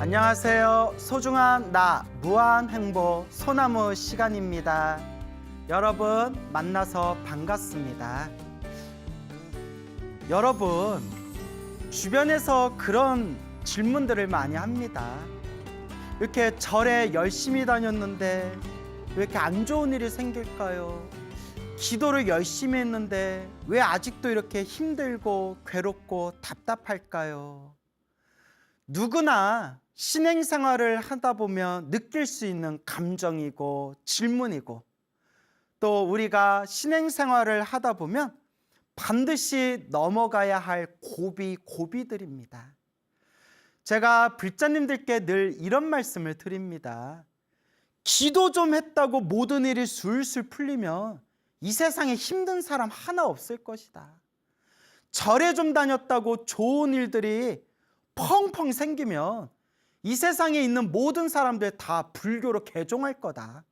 안녕하세요. 소중한 나 무한행보 소나무 시간입니다. 여러분 만나서 반갑습니다. 여러분 주변에서 그런 질문들을 많이 합니다. 이렇게 절에 열심히 다녔는데 왜 이렇게 안 좋은 일이 생길까요? 기도를 열심히 했는데 왜 아직도 이렇게 힘들고 괴롭고 답답할까요? 누구나 신앙생활을 하다 보면 느낄 수 있는 감정이고 질문이고, 또 우리가 신앙생활을 하다 보면 반드시 넘어가야 할 고비들입니다. 제가 불자님들께 늘 이런 말씀을 드립니다. 기도 좀 했다고 모든 일이 술술 풀리면 이 세상에 힘든 사람 하나 없을 것이다. 절에 좀 다녔다고 좋은 일들이 펑펑 생기면 이 세상에 있는 모든 사람들 다 불교로 개종할 거다.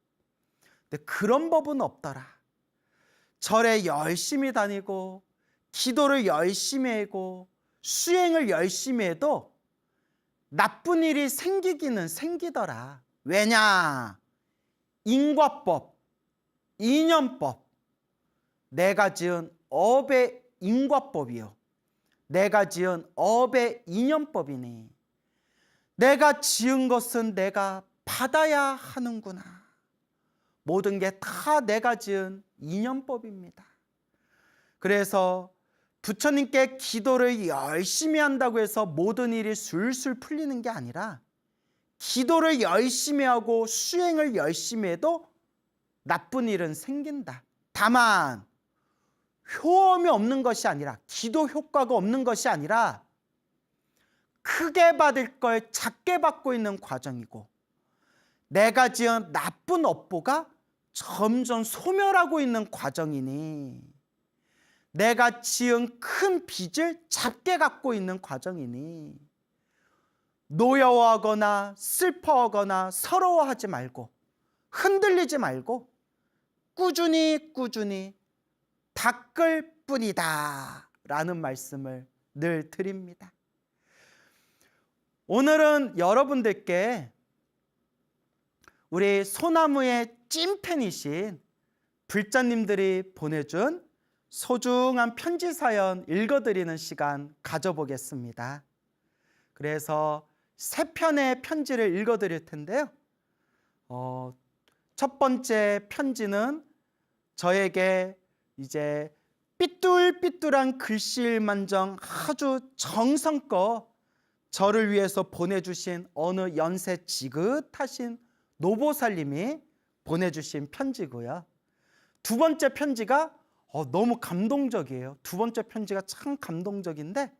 근데 그런 법은 없더라. 절에 열심히 다니고 기도를 열심히 하고 수행을 열심히 해도 나쁜 일이 생기기는 생기더라. 왜냐? 인과법, 인연법, 내가 지은 업의 인과법이요, 내가 지은 업의 인연법이니 내가 지은 것은 내가 받아야 하는구나. 모든 게 다 내가 지은 인연법입니다. 그래서 부처님께 기도를 열심히 한다고 해서 모든 일이 술술 풀리는 게 아니라, 기도를 열심히 하고 수행을 열심히 해도 나쁜 일은 생긴다. 다만 효험이 없는 것이 아니라, 기도 효과가 없는 것이 아니라 크게 받을 걸 작게 받고 있는 과정이고, 내가 지은 나쁜 업보가 점점 소멸하고 있는 과정이니, 내가 지은 큰 빚을 작게 갖고 있는 과정이니, 노여워하거나 슬퍼하거나 서러워하지 말고 흔들리지 말고 꾸준히 닦을 뿐이다 라는 말씀을 늘 드립니다. 오늘은 여러분들께 우리 소나무의 찐팬이신 불자님들이 보내준 소중한 편지 사연 읽어드리는 시간 가져보겠습니다. 그래서 3편의 편지를 읽어드릴 텐데요. 첫 번째 편지는 저에게 이제 삐뚤삐뚤한 글씨일만정 아주 정성껏 저를 위해서 보내주신 어느 연세 지긋하신 노보살님이 보내주신 편지고요. 두 번째 편지가 너무 감동적이에요. 두 번째 편지가 참 감동적인데,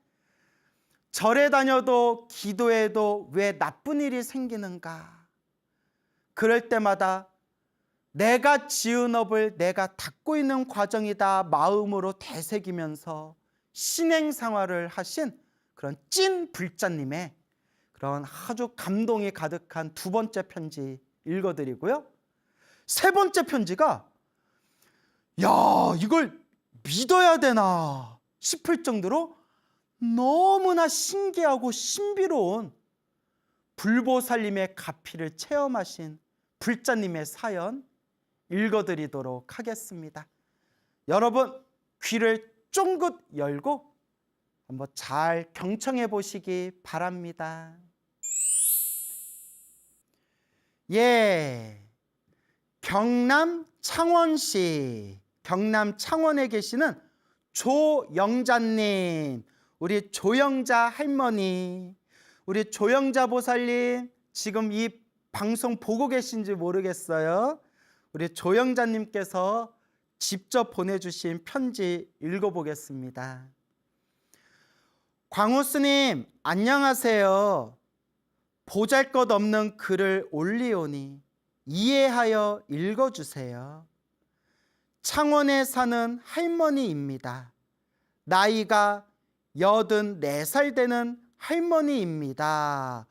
절에 다녀도 기도해도 왜 나쁜 일이 생기는가? 그럴 때마다 내가 지은 업을 내가 닦고 있는 과정이다 마음으로 되새기면서 신행생활을 하신 그런 찐 불자님의 그런 아주 감동이 가득한 두 번째 편지 읽어드리고요. 세 번째 편지가 이걸 믿어야 되나 싶을 정도로 너무나 신기하고 신비로운 불보살님의 가피를 체험하신 불자님의 사연 읽어드리도록 하겠습니다. 여러분 귀를 쫑긋 열고 한번 잘 경청해 보시기 바랍니다. 경남 창원시, 경남 창원에 계시는 조영자님, 우리 조영자 할머니, 우리 조영자 보살님 지금 이 방송 보고 계신지 모르겠어요. 우리 조영자님께서 직접 보내주신 편지 읽어보겠습니다. 광우스님 안녕하세요. 보잘것없는 글을 올리오니 이해하여 읽어주세요. 창원에 사는 할머니입니다. 나이가 84살 되는 할머니입니다.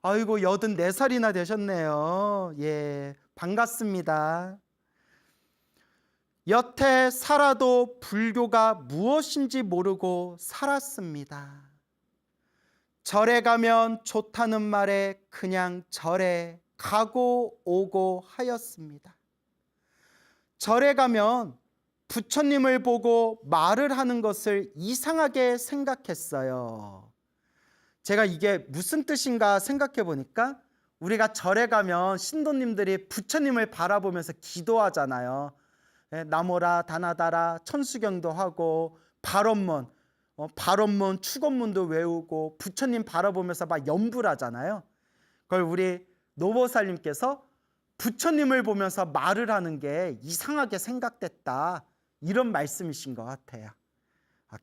아이고 84살이나 되셨네요. 반갑습니다. 여태 살아도 불교가 무엇인지 모르고 살았습니다. 절에 가면 좋다는 말에 그냥 절에 가고 오고 하였습니다. 절에 가면 부처님을 보고 말을 하는 것을 이상하게 생각했어요. 제가 이게 무슨 뜻인가 생각해 보니까 우리가 절에 가면 신도님들이 부처님을 바라보면서 기도하잖아요. 나모라 다나다라 천수경도 하고 발언문 축원문도 외우고 부처님 바라보면서 막 염불 하잖아요. 그걸 우리 노보살님께서 부처님을 보면서 말을 하는 게 이상하게 생각됐다, 이런 말씀이신 것 같아요.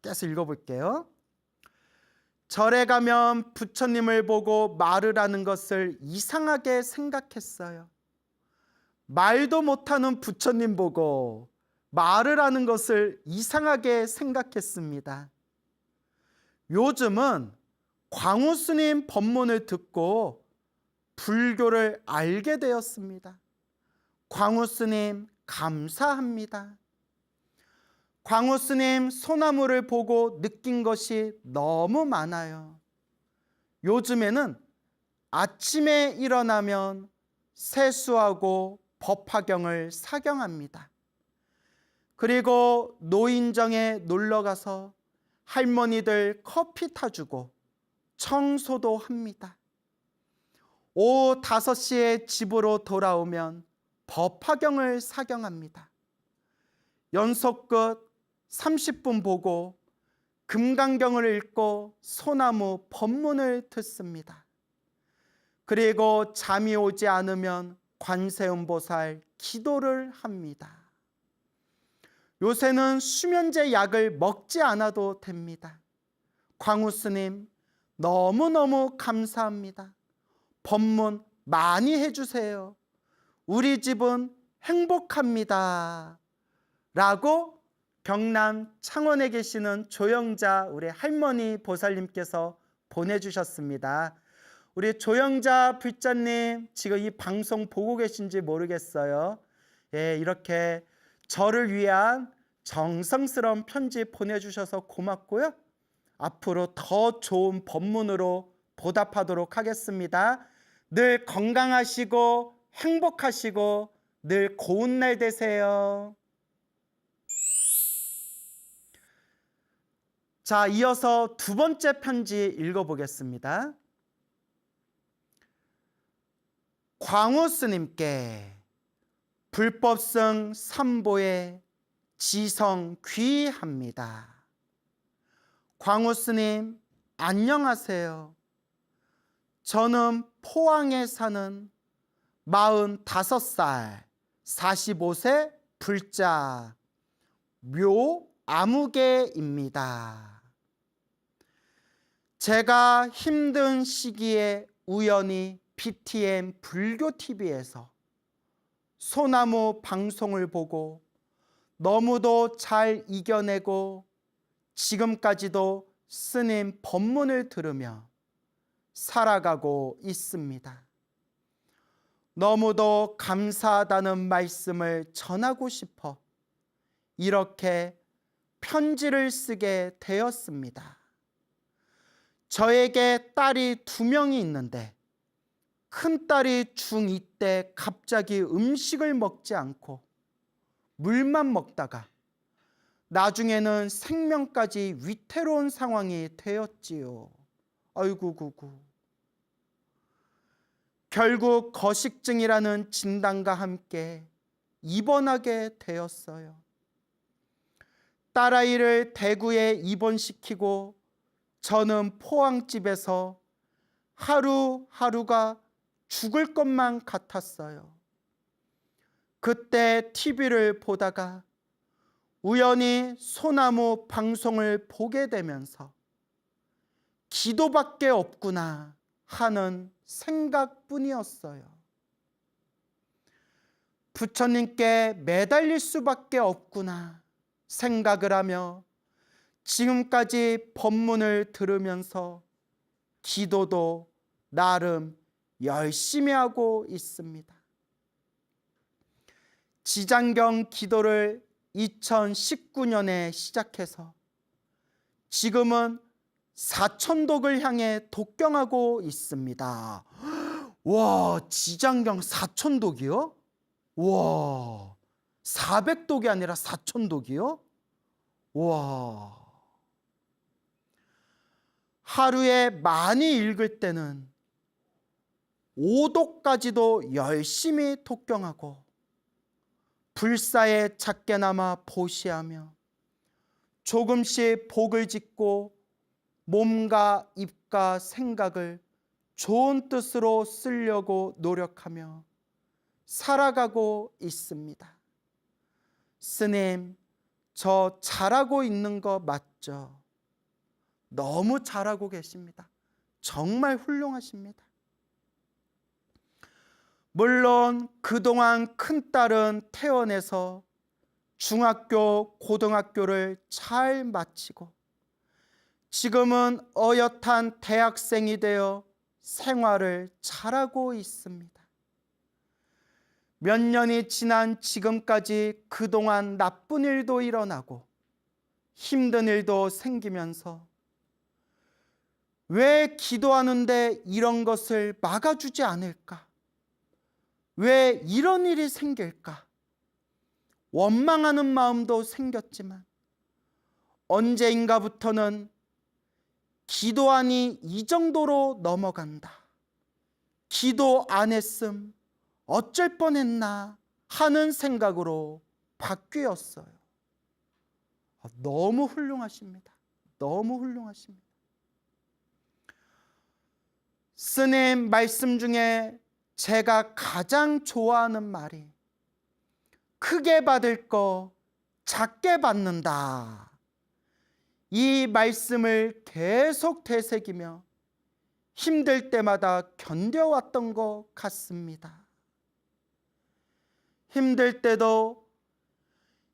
계속 읽어볼게요. 절에 가면 부처님을 보고 말을 하는 것을 이상하게 생각했어요. 말도 못하는 부처님 보고 말을 하는 것을 이상하게 생각했습니다. 요즘은 광우스님 법문을 듣고 불교를 알게 되었습니다. 광우스님 감사합니다. 광우스님 소나무를 보고 느낀 것이 너무 많아요. 요즘에는 아침에 일어나면 세수하고 법화경을 사경합니다. 그리고 노인정에 놀러가서 할머니들 커피 타주고 청소도 합니다. 오후 5시에 집으로 돌아오면 법화경을 사경합니다. 연속 끝 30분 보고 금강경을 읽고 소나무 법문을 듣습니다. 그리고 잠이 오지 않으면 관세음보살 기도를 합니다. 요새는 수면제 약을 먹지 않아도 됩니다. 광우스님 너무너무 감사합니다. 법문 많이 해주세요. 우리 집은 행복합니다. 라고 경남 창원에 계시는 조영자 우리 할머니 보살님께서 보내주셨습니다. 우리 조영자 불자님 지금 이 방송 보고 계신지 모르겠어요. 이렇게 저를 위한 정성스러운 편지 보내주셔서 고맙고요. 앞으로 더 좋은 법문으로 보답하도록 하겠습니다. 늘 건강하시고 행복하시고 늘 고운 날 되세요. 자, 이어서 두 번째 편지 읽어보겠습니다. 광우스님께 불법성 삼보에 지성 귀합니다. 광우스님 안녕하세요. 저는 포항에 사는 45살 45세 불자 묘아무개입니다. 제가 힘든 시기에 우연히 BTM 불교TV에서 소나무 방송을 보고 너무도 잘 이겨내고 지금까지도 스님 법문을 들으며 살아가고 있습니다. 너무도 감사하다는 말씀을 전하고 싶어 이렇게 편지를 쓰게 되었습니다. 저에게 딸이 2명이 있는데 큰딸이 중2 때 갑자기 음식을 먹지 않고 물만 먹다가 나중에는 생명까지 위태로운 상황이 되었지요. 아이고 구구. 결국 거식증이라는 진단과 함께 입원하게 되었어요. 딸아이를 대구에 입원시키고 저는 포항집에서 하루하루가 죽을 것만 같았어요. 그때 TV를 보다가 우연히 소나무 방송을 보게 되면서 기도밖에 없구나 하는 생각뿐이었어요. 부처님께 매달릴 수밖에 없구나 생각을 하며 지금까지 법문을 들으면서 기도도 나름 열심히 하고 있습니다. 지장경 기도를 2019년에 시작해서 지금은 사천독을 향해 독경하고 있습니다. 와, 지장경 사천독이요? 와, 400독이 아니라 사천독이요? 와, 하루에 많이 읽을 때는 5독까지도 열심히 독경하고 불사에 작게나마 보시하며 조금씩 복을 짓고 몸과 입과 생각을 좋은 뜻으로 쓰려고 노력하며 살아가고 있습니다. 스님, 저 잘하고 있는 거 맞죠? 너무 잘하고 계십니다. 정말 훌륭하십니다. 물론 그동안 큰딸은 태원에서 중학교, 고등학교를 잘 마치고 지금은 어엿한 대학생이 되어 생활을 잘하고 있습니다. 몇 년이 지난 지금까지 그동안 나쁜 일도 일어나고 힘든 일도 생기면서 왜 기도하는데 이런 것을 막아주지 않을까? 왜 이런 일이 생길까? 원망하는 마음도 생겼지만 언제인가부터는 기도하니 이 정도로 넘어간다. 기도 안 했음 어쩔 뻔했나 하는 생각으로 바뀌었어요. 너무 훌륭하십니다. 너무 훌륭하십니다. 스님 말씀 중에 제가 가장 좋아하는 말이 크게 받을 거 작게 받는다. 이 말씀을 계속 되새기며 힘들 때마다 견뎌왔던 것 같습니다. 힘들 때도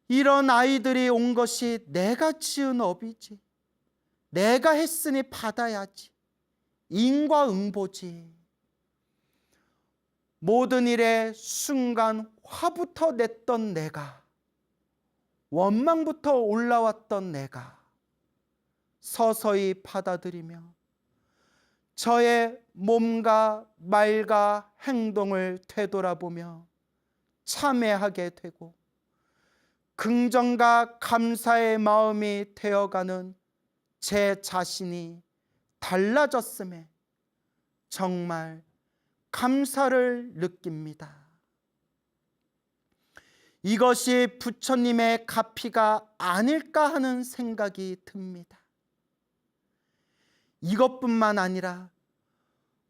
이런 아이들이 온 것이 내가 지은 업이지, 내가 했으니 받아야지, 인과응보지. 모든 일에 순간 화부터 냈던 내가, 원망부터 올라왔던 내가 서서히 받아들이며 저의 몸과 말과 행동을 되돌아보며 참회하게 되고 긍정과 감사의 마음이 되어가는 제 자신이 달라졌음에 정말 감사를 느낍니다. 이것이 부처님의 가피가 아닐까 하는 생각이 듭니다. 이것뿐만 아니라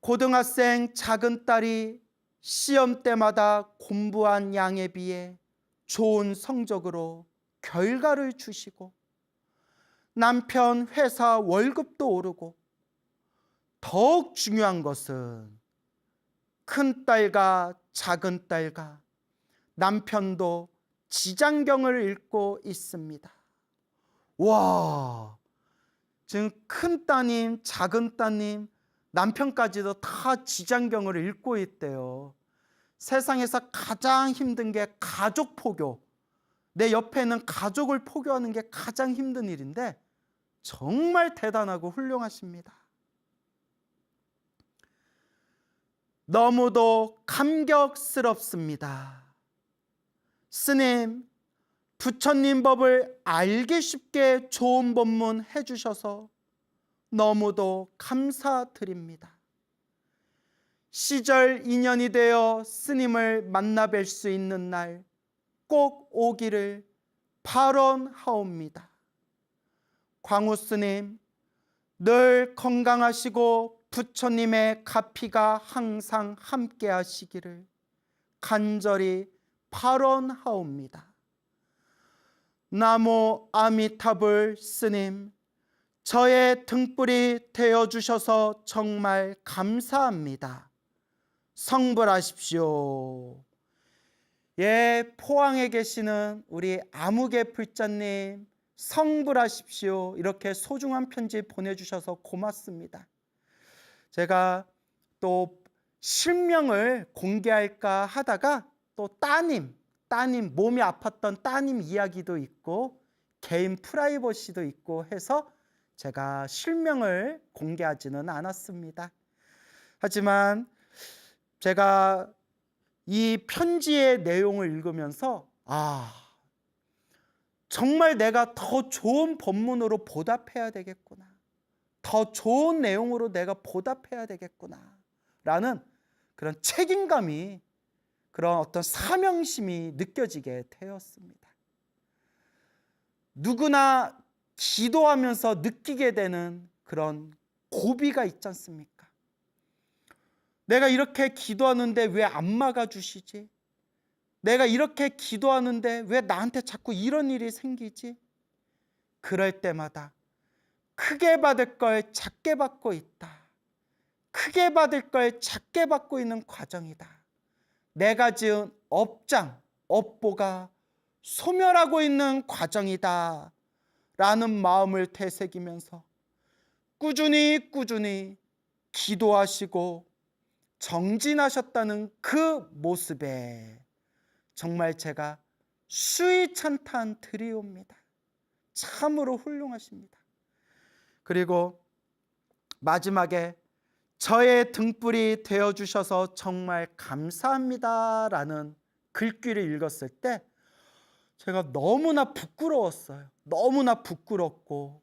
고등학생 작은 딸이 시험 때마다 공부한 양에 비해 좋은 성적으로 결과를 주시고 남편 회사 월급도 오르고 더욱 중요한 것은 큰딸과 작은딸과 남편도 지장경을 읽고 있습니다. 와, 지금 큰따님, 작은따님, 남편까지도 다 지장경을 읽고 있대요. 세상에서 가장 힘든 게 가족 포교. 내 옆에 있는 가족을 포교하는 게 가장 힘든 일인데 정말 대단하고 훌륭하십니다. 너무도 감격스럽습니다. 스님, 부처님 법을 알기 쉽게 좋은 법문 해주셔서 너무도 감사드립니다. 시절 인연이 되어 스님을 만나 뵐 수 있는 날 꼭 오기를 발언하옵니다. 광우 스님, 늘 건강하시고 부처님의 가피가 항상 함께 하시기를 간절히 발언하옵니다. 나모 아미타불 스님, 저의 등불이 되어주셔서 정말 감사합니다. 성불하십시오. 예, 포항에 계시는 우리 아무개 불자님, 성불하십시오. 이렇게 소중한 편지 보내주셔서 고맙습니다. 제가 또 실명을 공개할까 하다가 또 따님 몸이 아팠던 따님 이야기도 있고 개인 프라이버시도 있고 해서 제가 실명을 공개하지는 않았습니다. 하지만 제가 이 편지의 내용을 읽으면서 정말 내가 더 좋은 본문으로 보답해야 되겠구나. 더 좋은 내용으로 내가 보답해야 되겠구나. 라는 그런 책임감이, 그런 어떤 사명심이 느껴지게 되었습니다. 누구나 기도하면서 느끼게 되는 그런 고비가 있지 않습니까? 내가 이렇게 기도하는데 왜 안 막아주시지? 내가 이렇게 기도하는데 왜 나한테 자꾸 이런 일이 생기지? 그럴 때마다 크게 받을 걸 작게 받고 있다. 크게 받을 걸 작게 받고 있는 과정이다. 내가 지은 업보가 소멸하고 있는 과정이다. 라는 마음을 되새기면서 꾸준히 기도하시고 정진하셨다는 그 모습에 정말 제가 수위 찬탄 드리옵니다. 참으로 훌륭하십니다. 그리고 마지막에 저의 등불이 되어주셔서 정말 감사합니다라는 글귀를 읽었을 때 제가 너무나 부끄러웠어요. 너무나 부끄럽고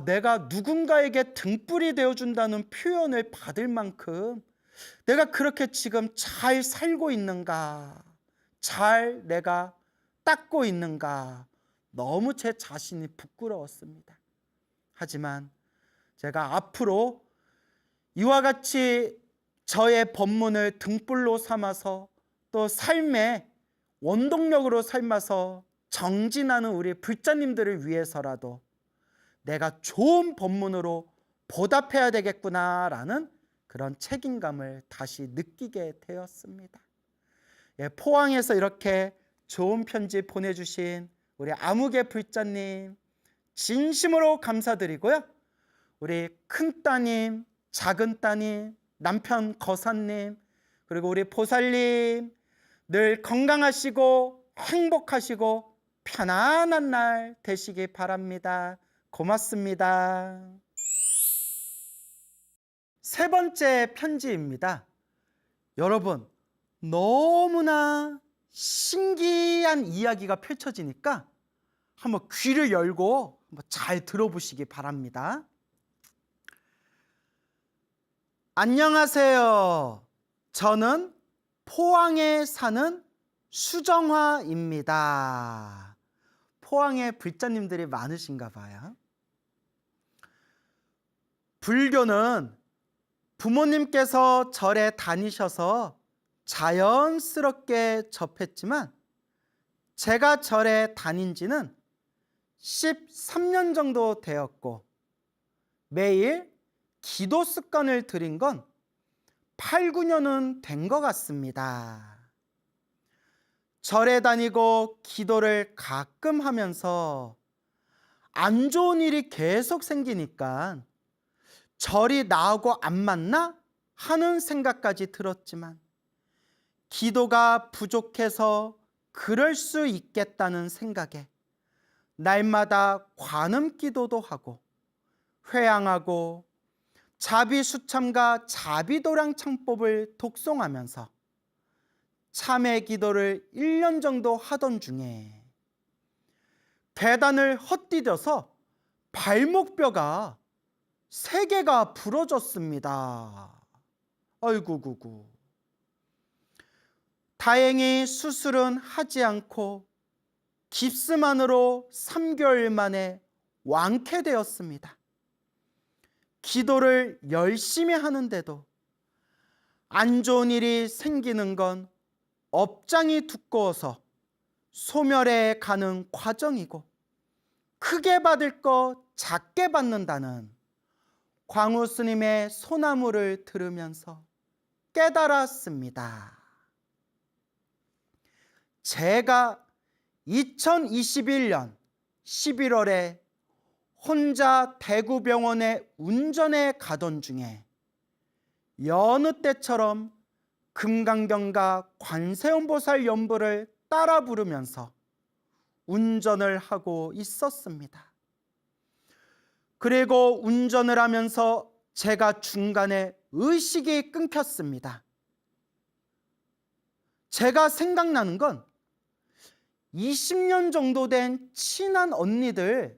내가 누군가에게 등불이 되어준다는 표현을 받을 만큼 내가 그렇게 지금 잘 살고 있는가, 잘 내가 닦고 있는가, 너무 제 자신이 부끄러웠습니다. 하지만 제가 앞으로 이와 같이 저의 본문을 등불로 삼아서 또 삶의 원동력으로 삼아서 정진하는 우리 불자님들을 위해서라도 내가 좋은 본문으로 보답해야 되겠구나라는 그런 책임감을 다시 느끼게 되었습니다. 포항에서 이렇게 좋은 편지 보내주신 우리 아무개 불자님 진심으로 감사드리고요. 우리 큰 따님, 작은 따님, 남편 거사님, 그리고 우리 보살님 늘 건강하시고 행복하시고 편안한 날 되시기 바랍니다. 고맙습니다. 세 번째 편지입니다. 여러분, 너무나 신기한 이야기가 펼쳐지니까 한번 귀를 열고 한번 잘 들어보시기 바랍니다. 안녕하세요. 저는 포항에 사는 수정화입니다. 포항에 불자님들이 많으신가 봐요. 불교는 부모님께서 절에 다니셔서 자연스럽게 접했지만 제가 절에 다닌 지는 13년 정도 되었고 매일 기도 습관을 들인 건 8, 9년은 된 것 같습니다. 절에 다니고 기도를 가끔 하면서 안 좋은 일이 계속 생기니까 절이 나하고 안 맞나 하는 생각까지 들었지만 기도가 부족해서 그럴 수 있겠다는 생각에 날마다 관음 기도도 하고 회향하고 자비수참과 자비도량 창법을 독송하면서 참회 기도를 1년 정도 하던 중에 계단을 헛디뎌서 발목뼈가 3개가 부러졌습니다. 아이고구구. 다행히 수술은 하지 않고 깁스만으로 3개월 만에 완쾌되었습니다. 기도를 열심히 하는데도 안 좋은 일이 생기는 건 업장이 두꺼워서 소멸해 가는 과정이고 크게 받을 거 작게 받는다는 광우 스님의 소나무를 들으면서 깨달았습니다. 제가 2021년 11월에 혼자 대구병원에 운전해 가던 중에 여느 때처럼 금강경과 관세음보살 연부를 따라 부르면서 운전을 하고 있었습니다. 그리고 운전을 하면서 제가 중간에 의식이 끊겼습니다. 제가 생각나는 건 20년 정도 된 친한 언니들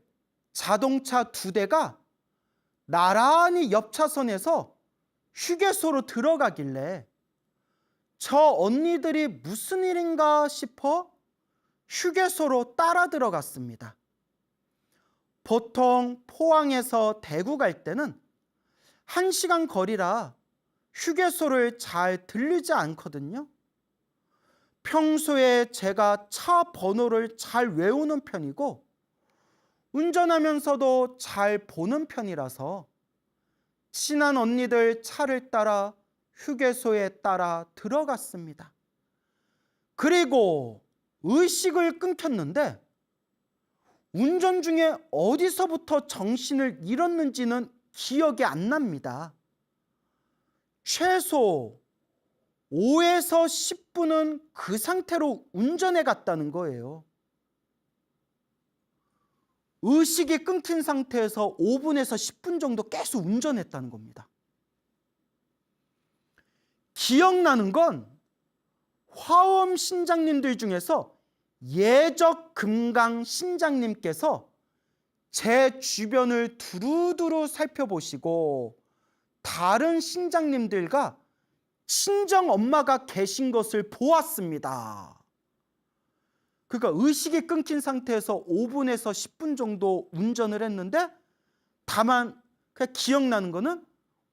자동차 2대가 나란히 옆 차선에서 휴게소로 들어가길래 저 언니들이 무슨 일인가 싶어 휴게소로 따라 들어갔습니다. 보통 포항에서 대구 갈 때는 1시간 거리라 휴게소를 잘 들리지 않거든요. 평소에 제가 차 번호를 잘 외우는 편이고 운전하면서도 잘 보는 편이라서 친한 언니들 차를 따라 휴게소에 따라 들어갔습니다. 그리고 의식을 끊겼는데 운전 중에 어디서부터 정신을 잃었는지는 기억이 안 납니다. 최소 5에서 10분은 그 상태로 운전해 갔다는 거예요. 의식이 끊긴 상태에서 5분에서 10분 정도 계속 운전했다는 겁니다. 기억나는 건 화엄 신장님들 중에서 예적 금강 신장님께서 제 주변을 두루두루 살펴보시고 다른 신장님들과 친정 엄마가 계신 것을 보았습니다. 그러니까 의식이 끊긴 상태에서 5분에서 10분 정도 운전을 했는데 다만 기억나는 거는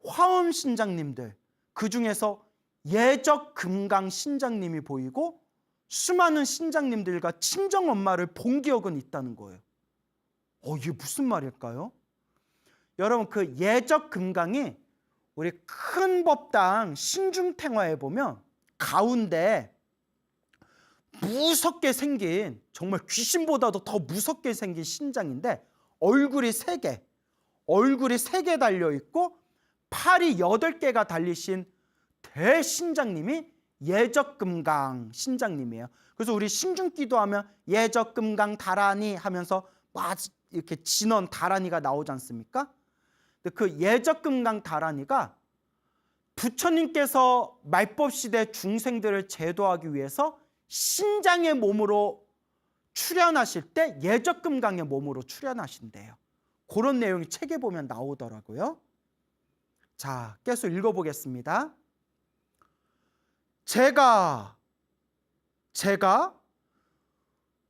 화엄 신장님들, 그 중에서 예적 금강 신장님이 보이고 수많은 신장님들과 친정 엄마를 본 기억은 있다는 거예요. 이게 무슨 말일까요? 여러분, 그 예적 금강이 우리 큰 법당 신중탱화에 보면 가운데 무섭게 생긴, 정말 귀신보다도 더 무섭게 생긴 신장인데 얼굴이 3개 달려있고 팔이 8개가 달리신 대신장님이 예적금강 신장님이에요. 그래서 우리 신중기도하면 예적금강 다라니 하면서 막 이렇게 진원 다라니가 나오지 않습니까? 근데 그 예적금강 다라니가 부처님께서 말법시대 중생들을 제도하기 위해서 신장의 몸으로 출현하실 때 예적금강의 몸으로 출현하신대요. 그런 내용이 책에 보면 나오더라고요. 자, 계속 읽어보겠습니다. 제가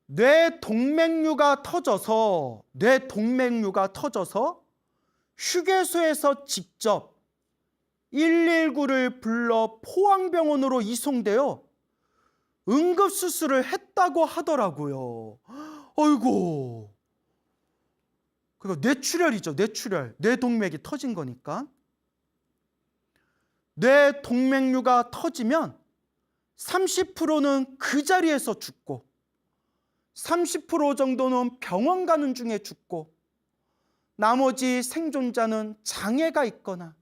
뇌 동맥류가 터져서 휴게소에서 직접 119를 불러 포항병원으로 이송되어 응급수술을 했다고 하더라고요. 어이구. 그러니까 뇌출혈이죠. 뇌출혈. 뇌동맥이 터진 거니까. 뇌동맥류가 터지면 30%는 그 자리에서 죽고 30% 정도는 병원 가는 중에 죽고 나머지 생존자는 장애가 있거나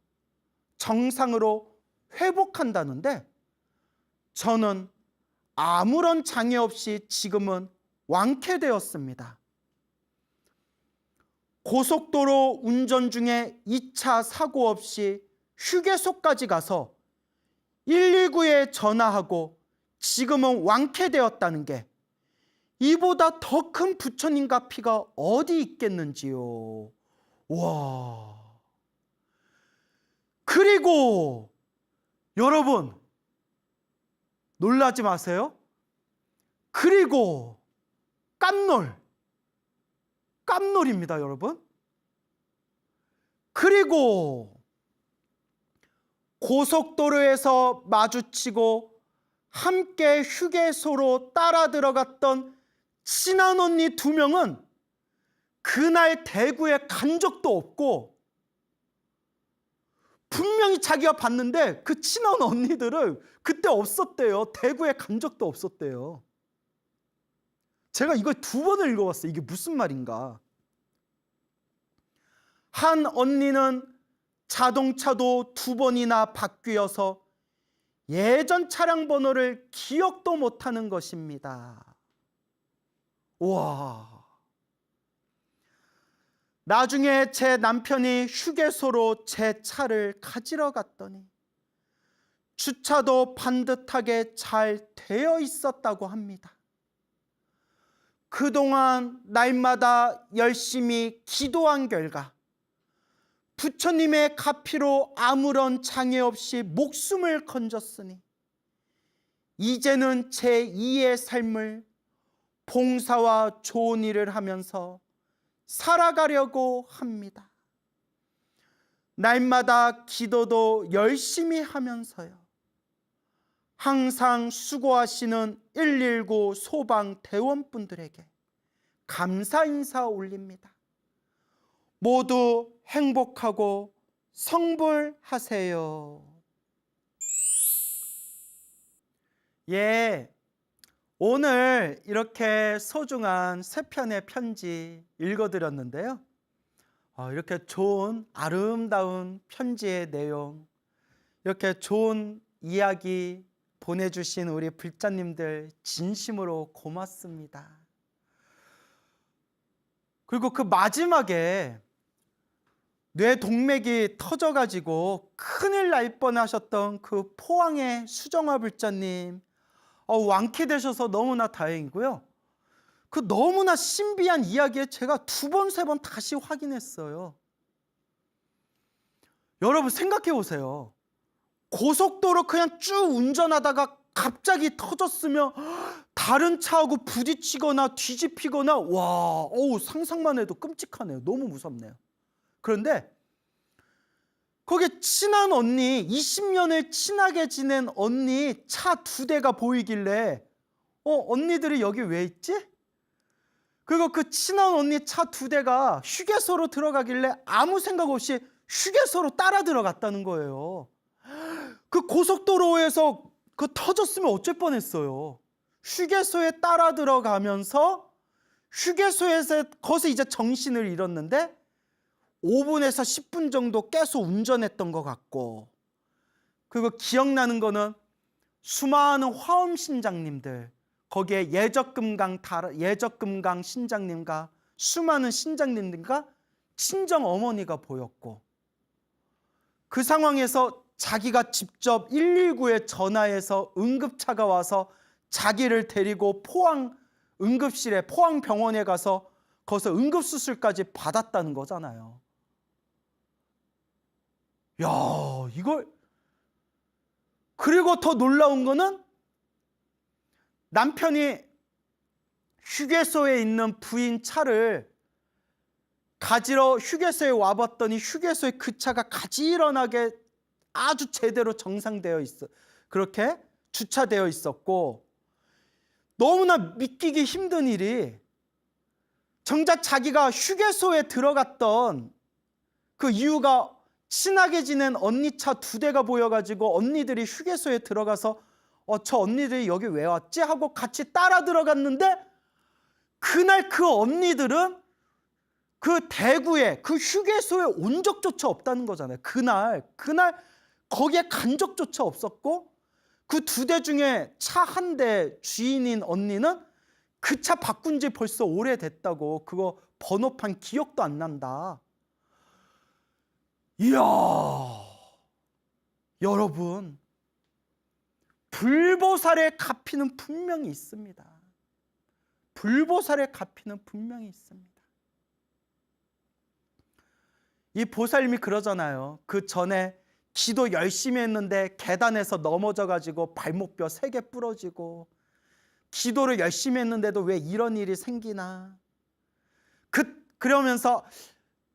정상으로 회복한다는데 저는 아무런 장애 없이 지금은 완쾌되었습니다. 고속도로 운전 중에 2차 사고 없이 휴게소까지 가서 119에 전화하고 지금은 완쾌되었다는 게 이보다 더 큰 부처님과 피가 어디 있겠는지요. 와. 그리고 여러분 놀라지 마세요. 그리고 깜놀입니다, 여러분. 그리고 고속도로에서 마주치고 함께 휴게소로 따라 들어갔던 친한 언니 2명은 그날 대구에 간 적도 없고 분명히 자기가 봤는데 그 친한 언니들은 그때 없었대요. 대구에 간 적도 없었대요. 제가 이걸 2번을 읽어봤어요. 이게 무슨 말인가. 한 언니는 자동차도 2번이나 바뀌어서 예전 차량 번호를 기억도 못하는 것입니다. 와. 나중에 제 남편이 휴게소로 제 차를 가지러 갔더니 주차도 반듯하게 잘 되어 있었다고 합니다. 그동안 날마다 열심히 기도한 결과 부처님의 가피로 아무런 장애 없이 목숨을 건졌으니 이제는 제2의 삶을 봉사와 좋은 일을 하면서 살아가려고 합니다. 날마다 기도도 열심히 하면서요. 항상 수고하시는 119 소방대원분들에게 감사 인사 올립니다. 모두 행복하고 성불하세요. 예, 오늘 이렇게 소중한 세 편의 편지 읽어드렸는데요. 이렇게 좋은 아름다운 편지의 내용, 이렇게 좋은 이야기 보내주신 우리 불자님들 진심으로 고맙습니다. 그리고 그 마지막에 뇌동맥이 터져가지고 큰일 날 뻔하셨던 그 포항의 수정화 불자님, 완쾌되셔서 너무나 다행이고요. 그 너무나 신비한 이야기에 제가 2번, 3번 다시 확인했어요. 여러분 생각해 보세요. 고속도로 그냥 쭉 운전하다가 갑자기 터졌으면 다른 차하고 부딪히거나 뒤집히거나 상상만 해도 끔찍하네요. 너무 무섭네요. 그런데 거기에 친한 언니, 20년을 친하게 지낸 언니 차 2대가 보이길래 언니들이 여기 왜 있지? 그리고 그 친한 언니 차 2대가 휴게소로 들어가길래 아무 생각 없이 휴게소로 따라 들어갔다는 거예요. 그 고속도로에서 그 터졌으면 어쩔 뻔했어요. 휴게소에 따라 들어가면서 휴게소에서 거기서 이제 정신을 잃었는데 5분에서 10분 정도 계속 운전했던 것 같고, 그리고 기억나는 거는 수많은 화엄 신장님들, 거기에 예적금강 신장님과 수많은 신장님들과 친정 어머니가 보였고, 그 상황에서 자기가 직접 119에 전화해서 응급차가 와서 자기를 데리고 포항 응급실에, 포항병원에 가서 거기서 응급수술까지 받았다는 거잖아요. 야, 이걸. 그리고 더 놀라운 거는 남편이 휴게소에 있는 부인 차를 가지러 휴게소에 와봤더니 휴게소에 그 차가 가지런하게 아주 제대로 정상되어 있어, 그렇게 주차되어 있었고, 너무나 믿기기 힘든 일이 정작 자기가 휴게소에 들어갔던 그 이유가 친하게 지낸 언니 차 2대가 보여가지고 언니들이 휴게소에 들어가서 저 언니들이 여기 왜 왔지? 하고 같이 따라 들어갔는데, 그날 그 언니들은 그 대구에 그 휴게소에 온 적조차 없다는 거잖아요. 그날 거기에 간 적조차 없었고, 그 2대 중에 차 1대 주인인 언니는 그 차 바꾼 지 벌써 오래됐다고, 그거 번호판 기억도 안 난다. 이야, 여러분, 불보살의 가피는 분명히 있습니다. 불보살의 가피는 분명히 있습니다. 이 보살님이 그러잖아요. 그 전에 기도 열심히 했는데 계단에서 넘어져가지고 발목뼈 3개 부러지고, 기도를 열심히 했는데도 왜 이런 일이 생기나. 그러면서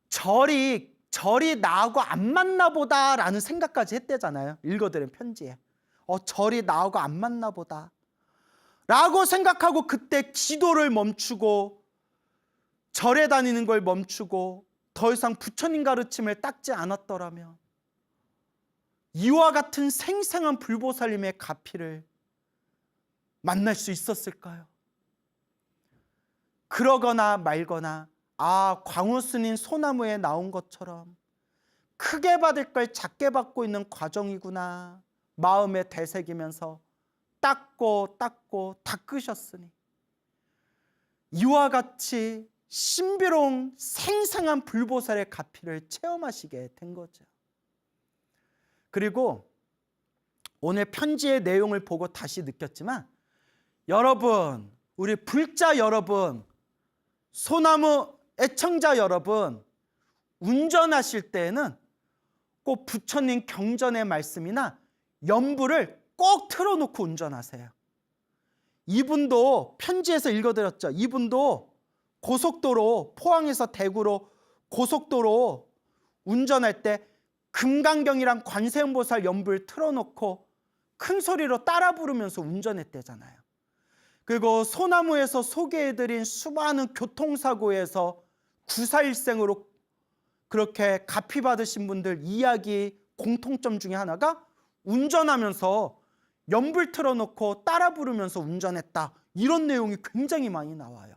절이 나하고 안 맞나 보다라는 생각까지 했대잖아요. 읽어드린 편지에. 절이 나하고 안 맞나 보다 라고 생각하고 그때 기도를 멈추고 절에 다니는 걸 멈추고 더 이상 부처님 가르침을 닦지 않았더라면 이와 같은 생생한 불보살님의 가피를 만날 수 있었을까요? 그러거나 말거나 광우스님 소나무에 나온 것처럼 크게 받을 걸 작게 받고 있는 과정이구나 마음에 되새기면서 닦고 닦으셨으니 이와 같이 신비로운 생생한 불보살의 가피를 체험하시게 된 거죠. 그리고 오늘 편지의 내용을 보고 다시 느꼈지만, 여러분, 우리 불자 여러분, 소나무 애청자 여러분, 운전하실 때에는 꼭 부처님 경전의 말씀이나 연불을 꼭 틀어놓고 운전하세요. 이분도 편지에서 읽어드렸죠. 이분도 고속도로, 포항에서 대구로 고속도로 운전할 때 금강경이랑 관세음보살 연불 틀어놓고 큰 소리로 따라 부르면서 운전했대잖아요. 그리고 소나무에서 소개해드린 수많은 교통사고에서 구사일생으로 그렇게 가피 받으신 분들 이야기 공통점 중에 하나가 운전하면서 연불 틀어놓고 따라 부르면서 운전했다, 이런 내용이 굉장히 많이 나와요.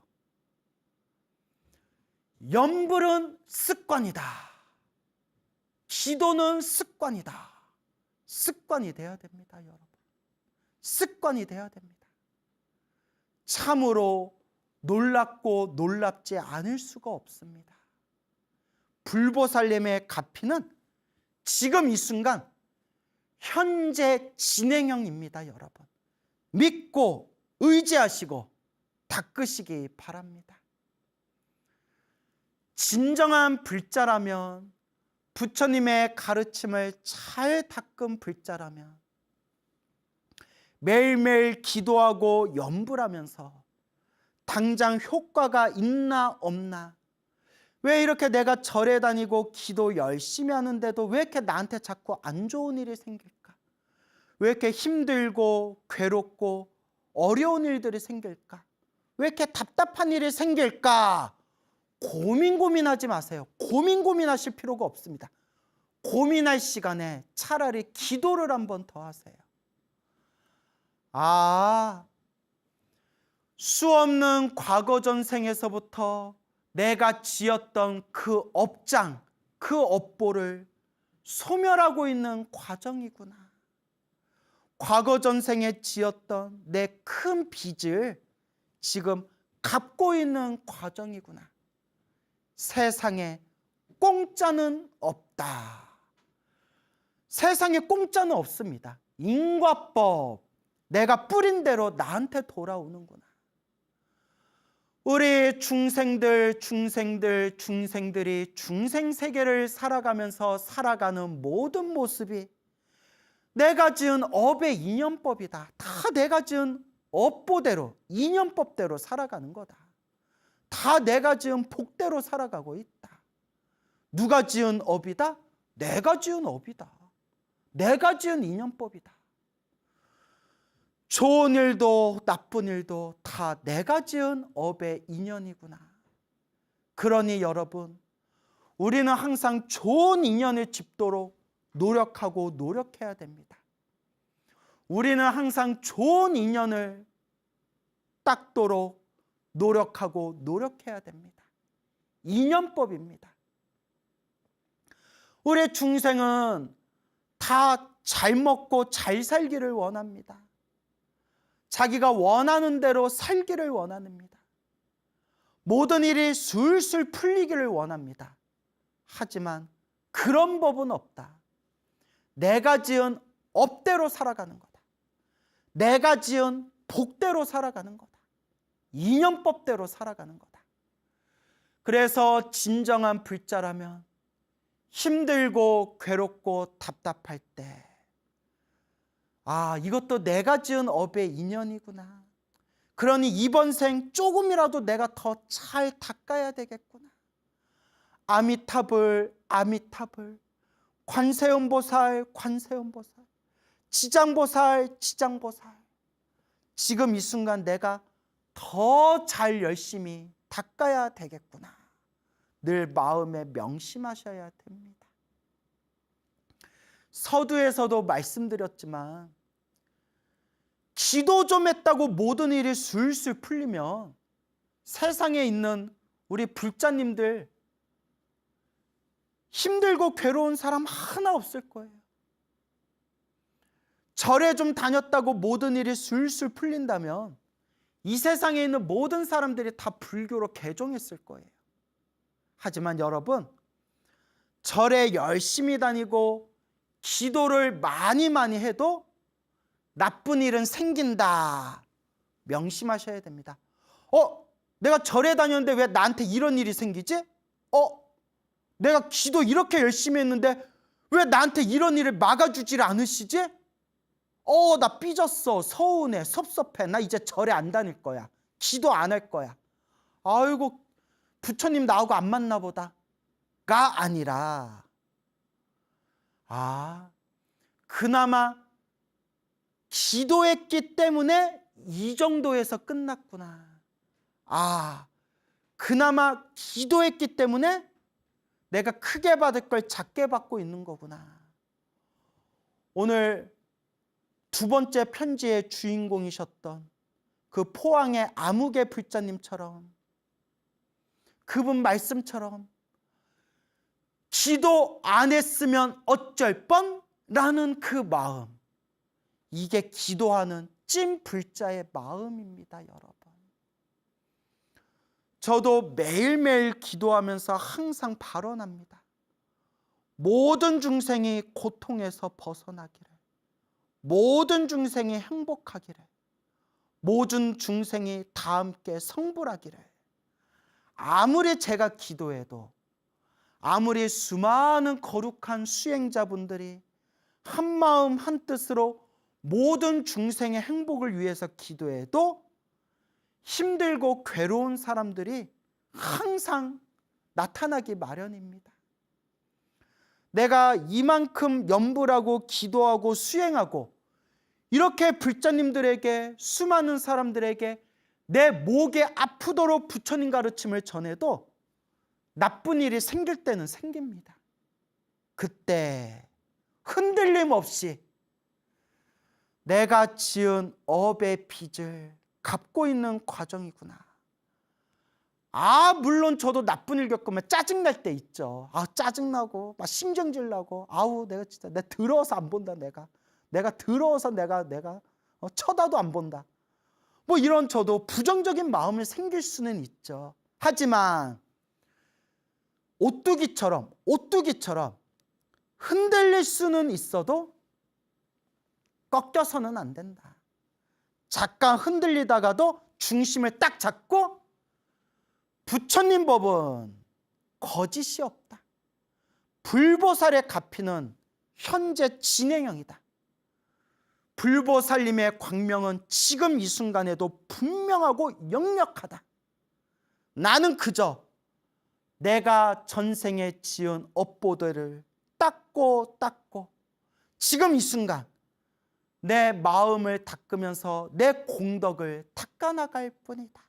연불은 습관이다. 기도는 습관이다. 습관이 돼야 됩니다, 여러분. 습관이 돼야 됩니다. 참으로 놀랍고 놀랍지 않을 수가 없습니다. 불보살님의 가피는 지금 이 순간 현재 진행형입니다, 여러분. 믿고 의지하시고 닦으시기 바랍니다. 진정한 불자라면, 부처님의 가르침을 잘 닦은 불자라면 매일매일 기도하고 연불하면서 당장 효과가 있나 없나, 왜 이렇게 내가 절에 다니고 기도 열심히 하는데도 왜 이렇게 나한테 자꾸 안 좋은 일이 생길까? 왜 이렇게 힘들고 괴롭고 어려운 일들이 생길까? 왜 이렇게 답답한 일이 생길까? 고민하지 마세요. 고민하실 필요가 없습니다. 고민할 시간에 차라리 기도를 한번 더 하세요. 수없는 과거 전생에서부터 내가 지었던 그 업장, 그 업보를 소멸하고 있는 과정이구나. 과거 전생에 지었던 내 큰 빚을 지금 갚고 있는 과정이구나. 세상에 공짜는 없다. 세상에 공짜는 없습니다. 인과법, 내가 뿌린 대로 나한테 돌아오는구나. 우리 중생들이 중생세계를 살아가면서 살아가는 모든 모습이 내가 지은 업의 인연법이다. 다 내가 지은 업보대로, 인연법대로 살아가는 거다. 다 내가 지은 복대로 살아가고 있다. 누가 지은 업이다? 내가 지은 업이다. 내가 지은 인연법이다. 좋은 일도 나쁜 일도 다 내가 지은 업의 인연이구나. 그러니 여러분, 우리는 항상 좋은 인연을 짚도록 노력하고 노력해야 됩니다. 우리는 항상 좋은 인연을 닦도록 노력하고 노력해야 됩니다. 인연법입니다. 우리 중생은 다 잘 먹고 잘 살기를 원합니다. 자기가 원하는 대로 살기를 원합니다. 모든 일이 술술 풀리기를 원합니다. 하지만 그런 법은 없다. 내가 지은 업대로 살아가는 거다. 내가 지은 복대로 살아가는 거다. 인연법대로 살아가는 거다. 그래서 진정한 불자라면 힘들고 괴롭고 답답할 때, 이것도 내가 지은 업의 인연이구나. 그러니 이번 생 조금이라도 내가 더 잘 닦아야 되겠구나. 아미타불, 관세음보살, 지장보살, 지금 이 순간 내가 더 잘 열심히 닦아야 되겠구나. 늘 마음에 명심하셔야 됩니다. 서두에서도 말씀드렸지만, 기도 좀 했다고 모든 일이 술술 풀리면 세상에 있는 우리 불자님들 힘들고 괴로운 사람 하나 없을 거예요. 절에 좀 다녔다고 모든 일이 술술 풀린다면 이 세상에 있는 모든 사람들이 다 불교로 개종했을 거예요. 하지만 여러분, 절에 열심히 다니고 기도를 많이 해도 나쁜 일은 생긴다. 명심하셔야 됩니다. 내가 절에 다녔는데 왜 나한테 이런 일이 생기지? 내가 기도 이렇게 열심히 했는데 왜 나한테 이런 일을 막아주질 않으시지? 나 삐졌어. 서운해. 섭섭해. 나 이제 절에 안 다닐 거야. 기도 안 할 거야. 아이고, 부처님 나하고 안 맞나 보다. 가 아니라, 그나마 기도했기 때문에 이 정도에서 끝났구나. 그나마 기도했기 때문에 내가 크게 받을 걸 작게 받고 있는 거구나. 오늘 두 번째 편지의 주인공이셨던 그 포항의 아무개 불자님처럼, 그분 말씀처럼 기도 안 했으면 어쩔 뻔라는 그 마음, 이게 기도하는 찐 불자의 마음입니다, 여러분. 저도 매일매일 기도하면서 항상 발언합니다. 모든 중생이 고통에서 벗어나기를, 모든 중생이 행복하기를, 모든 중생이 다 함께 성불하기를. 아무리 제가 기도해도, 아무리 수많은 거룩한 수행자분들이 한마음 한뜻으로 모든 중생의 행복을 위해서 기도해도 힘들고 괴로운 사람들이 항상 나타나기 마련입니다. 내가 이만큼 염불하고 기도하고 수행하고 이렇게 불자님들에게, 수많은 사람들에게 내 목이 아프도록 부처님 가르침을 전해도 나쁜 일이 생길 때는 생깁니다. 그때 흔들림 없이 내가 지은 업의 빚을 갚고 있는 과정이구나. 물론 저도 나쁜 일 겪으면 짜증날 때 있죠. 짜증나고 막 신경질 나고, 내가 진짜 내가 더러워서 안 본다. 내가 더러워서 내가 쳐다도 안 본다. 뭐 이런 저도 부정적인 마음이 생길 수는 있죠. 하지만 오뚜기처럼 흔들릴 수는 있어도 꺾여서는 안 된다. 잠깐 흔들리다가도 중심을 딱 잡고, 부처님 법은 거짓이 없다. 불보살의 가피는 현재 진행형이다. 불보살님의 광명은 지금 이 순간에도 분명하고 역력하다. 나는 그저 내가 전생에 지은 업보들을 닦고 지금 이 순간 내 마음을 닦으면서 내 공덕을 닦아나갈 뿐이다.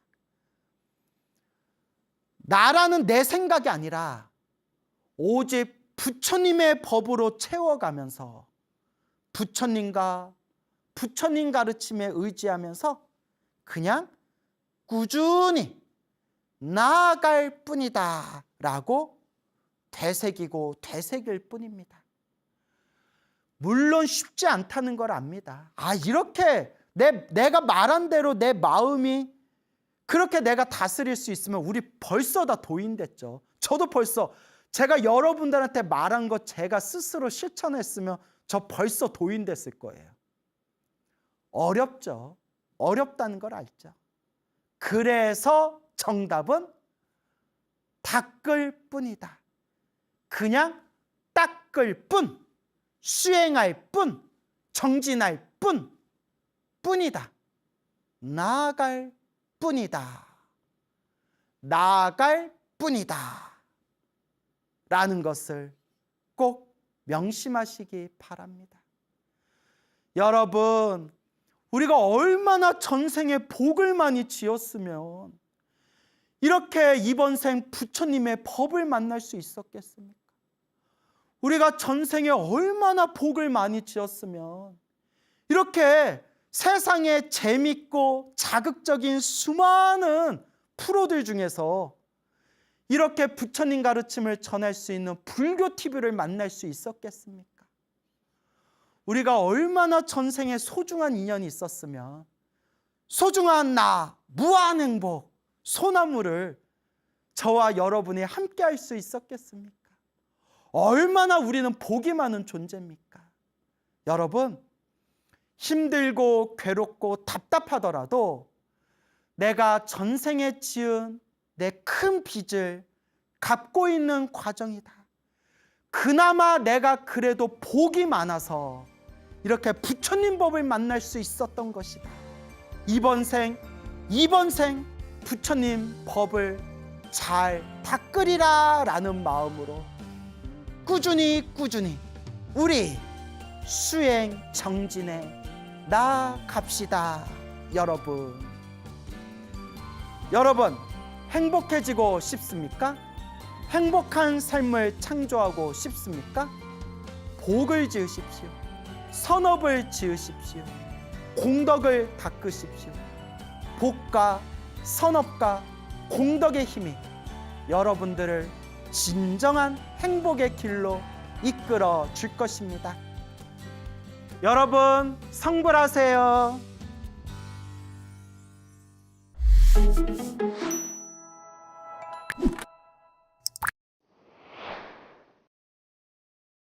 나라는 내 생각이 아니라 오직 부처님의 법으로 채워가면서 부처님과 부처님 가르침에 의지하면서 그냥 꾸준히 나아갈 뿐이다 라고 되새길 뿐입니다. 물론 쉽지 않다는 걸 압니다. 이렇게 내가 말한 대로 내 마음이 그렇게 내가 다스릴 수 있으면 우리 벌써 다 도인됐죠. 저도 벌써 제가 여러분들한테 말한 거 제가 스스로 실천했으면 저 벌써 도인됐을 거예요. 어렵죠. 어렵다는 걸 알죠. 그래서 정답은 닦을 뿐이다. 그냥 닦을 뿐, 수행할 뿐, 정진할 뿐이다. 나아갈 뿐이다. 나아갈 뿐이다. 라는 것을 꼭 명심하시기 바랍니다. 여러분, 우리가 얼마나 전생에 복을 많이 지었으면 이렇게 이번 생 부처님의 법을 만날 수 있었겠습니까? 우리가 전생에 얼마나 복을 많이 지었으면 이렇게 세상에 재밌고 자극적인 수많은 프로들 중에서 이렇게 부처님 가르침을 전할 수 있는 불교 TV를 만날 수 있었겠습니까? 우리가 얼마나 전생에 소중한 인연이 있었으면 소중한 나, 무한 행복, 소나무를 저와 여러분이 함께 할 수 있었겠습니까? 얼마나 우리는 복이 많은 존재입니까? 여러분, 힘들고 괴롭고 답답하더라도 내가 전생에 지은 내 큰 빚을 갚고 있는 과정이다. 그나마 내가 그래도 복이 많아서 이렇게 부처님 법을 만날 수 있었던 것이다. 이번 생 부처님 법을 잘 닦으리라 라는 마음으로 꾸준히 우리 수행 정진에 나아갑시다. 여러분 행복해지고 싶습니까? 행복한 삶을 창조하고 싶습니까? 복을 지으십시오. 선업을 지으십시오. 공덕을 닦으십시오. 복과 선업과 공덕의 힘이 여러분들을 진정한 행복의 길로 이끌어 줄 것입니다. 여러분 성불하세요.